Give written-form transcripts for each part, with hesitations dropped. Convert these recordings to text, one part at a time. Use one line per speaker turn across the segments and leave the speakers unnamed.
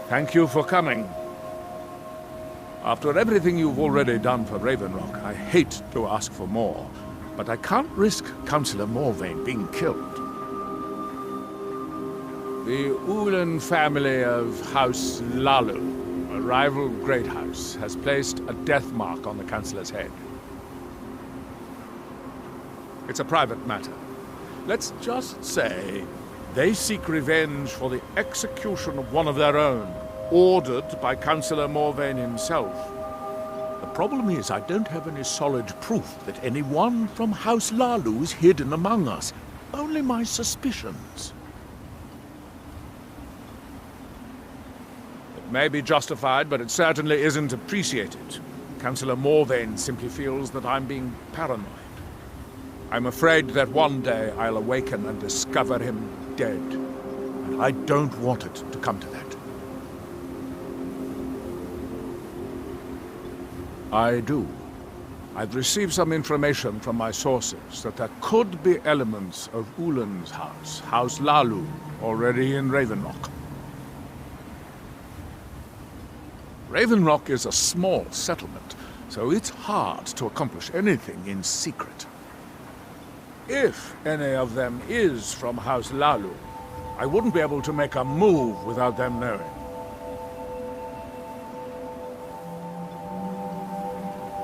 Thank you for coming. After everything you've already done for Ravenrock, I hate to ask for more, but I can't risk Councillor Morvayn being killed. The Ulen family of House Hlaalu, a rival great house, has placed a death mark on the Councillor's head. It's a private matter. Let's just say they seek revenge for the execution of one of their own, ordered by Councillor Morvayn himself. The problem is I don't have any solid proof that anyone from House Hlaalu is hidden among us. Only my suspicions. It may be justified, but it certainly isn't appreciated. Councillor Morvayn simply feels that I'm being paranoid. I'm afraid that one day I'll awaken and discover him dead. And I don't want it to come to that. I do. I've received some information from my sources that there could be elements of Ulen's house, House Hlaalu, already in Ravenrock. Ravenrock is a small settlement, so it's hard to accomplish anything in secret. If any of them is from House Hlaalu, I wouldn't be able to make a move without them knowing.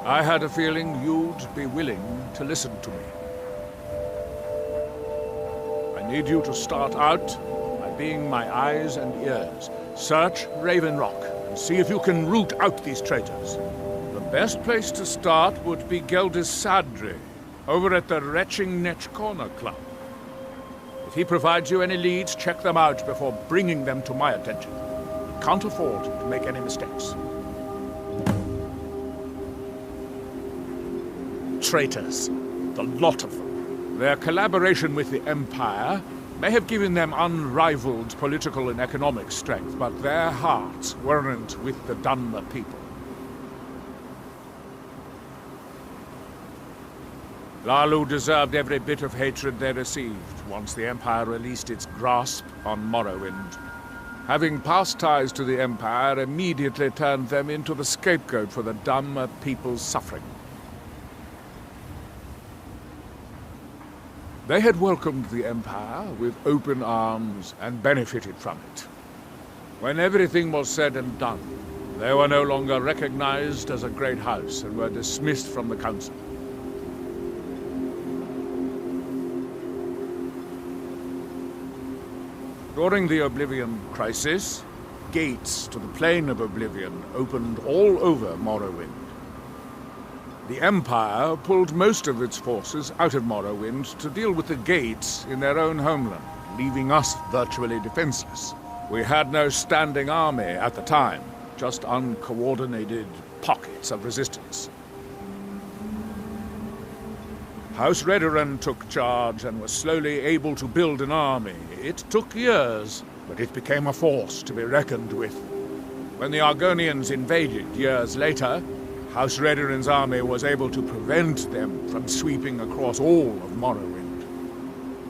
I had a feeling you'd be willing to listen to me. I need you to start out by being my eyes and ears. Search Ravenrock and see if you can root out these traitors. The best place to start would be Geldis Sadri, over at the Retching Netch Corner Club. If he provides you any leads, check them out before bringing them to my attention. I can't afford to make any mistakes. Traitors, the lot of them. Their collaboration with the Empire may have given them unrivaled political and economic strength, but their hearts weren't with the Dunmer people. Hlaalu deserved every bit of hatred they received once the Empire released its grasp on Morrowind. Having past ties to the Empire immediately turned them into the scapegoat for the Dunmer people's suffering. They had welcomed the Empire with open arms and benefited from it. When everything was said and done, they were no longer recognized as a great house and were dismissed from the council. During the Oblivion Crisis, gates to the Plane of Oblivion opened all over Morrowind. The Empire pulled most of its forces out of Morrowind to deal with the gates in their own homeland, leaving us virtually defenseless. We had no standing army at the time, just uncoordinated pockets of resistance. House Redoran took charge and was slowly able to build an army. It took years, but it became a force to be reckoned with. When the Argonians invaded years later, House Redoran's army was able to prevent them from sweeping across all of Morrowind.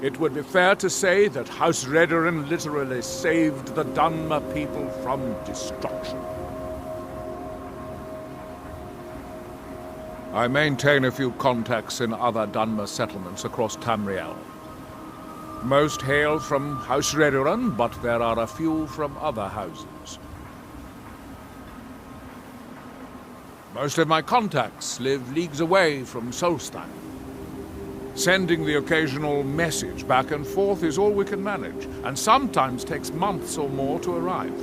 It would be fair to say that House Redoran literally saved the Dunmer people from destruction. I maintain a few contacts in other Dunmer settlements across Tamriel. Most hail from House Redoran, but there are a few from other houses. Most of my contacts live leagues away from Solstheim. Sending the occasional message back and forth is all we can manage, and sometimes takes months or more to arrive.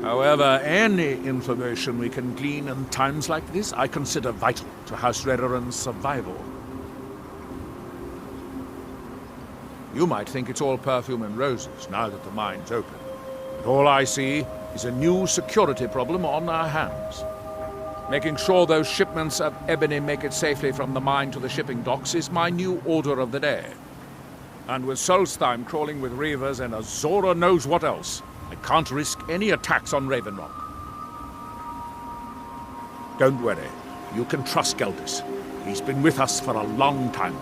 However, any information we can glean in times like this, I consider vital to House Redoran's survival. You might think it's all perfume and roses now that the mine's open, but all I see is a new security problem on our hands. Making sure those shipments of ebony make it safely from the mine to the shipping docks is my new order of the day. And with Solstheim crawling with reavers and Azora knows what else, I can't risk any attacks on Ravenrock. Don't worry, you can trust Geldis. He's been with us for a long time.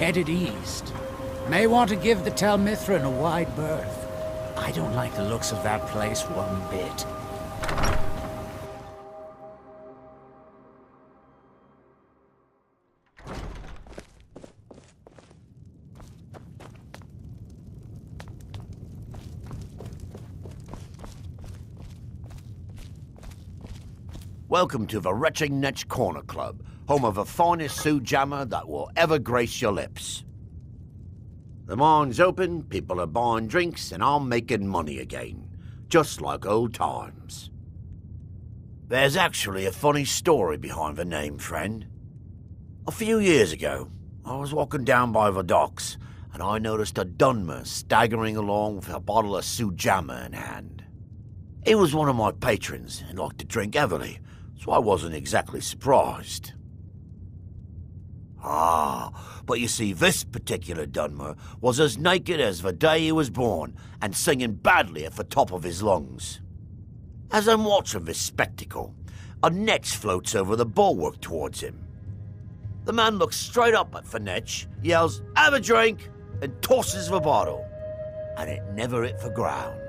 headed east. May want to give the Telmithran a wide berth. I don't like the looks of that place one bit.
Welcome to the Retching Netch Corner Club, home of the finest Sioux jammer that will ever grace your lips. The mine's open, people are buying drinks, and I'm making money again, just like old times. There's actually a funny story behind the name, friend. A few years ago, I was walking down by the docks, and I noticed a Dunmer staggering along with a bottle of Sioux jammer in hand. He was one of my patrons and liked to drink heavily, so I wasn't exactly surprised. But you see, this particular Dunmer was as naked as the day he was born and singing badly at the top of his lungs. As I'm watching this spectacle, a netch floats over the bulwark towards him. The man looks straight up at the netch, yells, "Have a drink," and tosses the bottle, and it never hit the ground.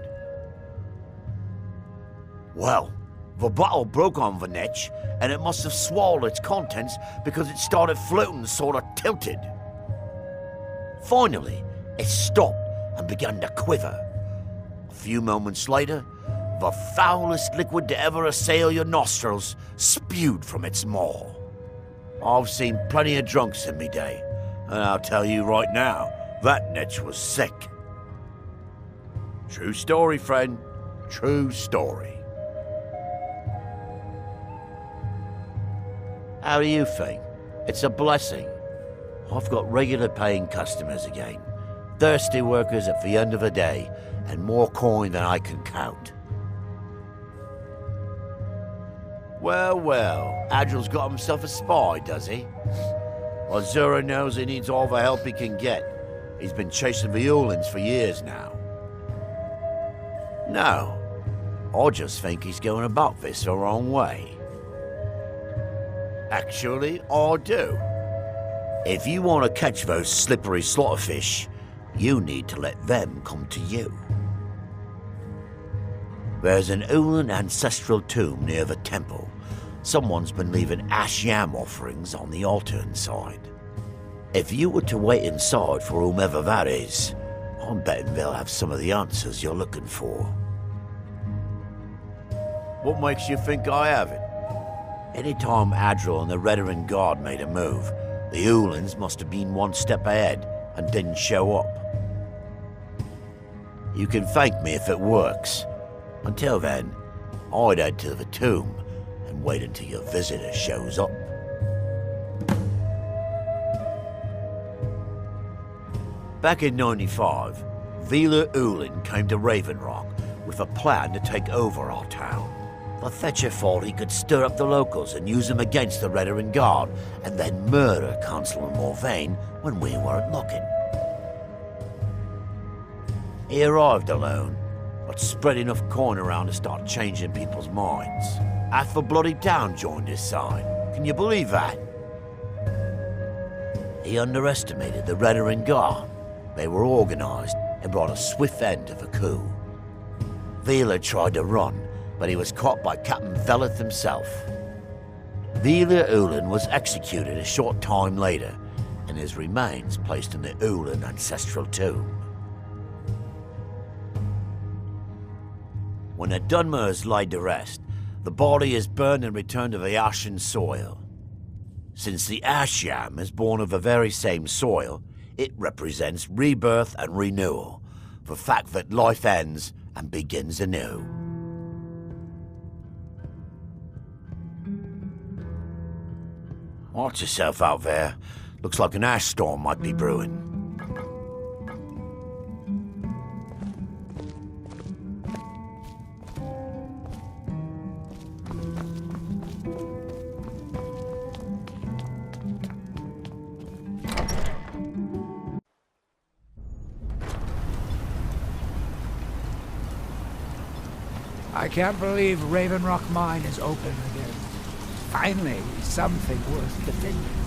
Well, the bottle broke on the netch, and it must have swallowed its contents because it started floating sort of tilted. Finally, it stopped and began to quiver. A few moments later, the foulest liquid to ever assail your nostrils spewed from its maw. I've seen plenty of drunks in me day, and I'll tell you right now, that netch was sick. True story, friend. True story. How do you think? It's a blessing. I've got regular paying customers again. Thirsty workers at the end of the day, and more coin than I can count. Well, Adril's got himself a spy, does he? Well, Zura knows he needs all the help he can get. He's been chasing the Ulens for years now. No, I just think he's going about this the wrong way. Actually, I do. If you want to catch those slippery slaughterfish, you need to let them come to you. There's an Ulen ancestral tomb near the temple. Someone's been leaving ash yam offerings on the altar inside. If you were to wait inside for whomever that is, I'm betting they'll have some of the answers you're looking for. What makes you think I have it? Anytime Adril and the Redarin Guard made a move, the Ulens must have been one step ahead and didn't show up. You can thank me if it works. Until then, I'd head to the tomb and wait until your visitor shows up. Back in '95, Vila Ulen came to Raven Rock with a plan to take over our town. The Fetcher thought he could stir up the locals and use them against the Redarin Guard, and then murder Councillor Morvayn when we weren't looking. He arrived alone, but spread enough coin around to start changing people's minds. Half the bloody town joined his side. Can you believe that? He underestimated the Redarin Guard. They were organised and brought a swift end to the coup. Vila tried to run, but he was caught by Captain Veleth himself. Vila Ulen was executed a short time later, and his remains placed in the Ulen ancestral tomb. When the Dunmer is laid to rest, the body is burned and returned to the ashen soil. Since the ash yam is born of the very same soil, it represents rebirth and renewal, the fact that life ends and begins anew. Watch yourself out there. Looks like an ash storm might be brewing.
I can't believe Raven Rock Mine is open again. Finally, something worth defending.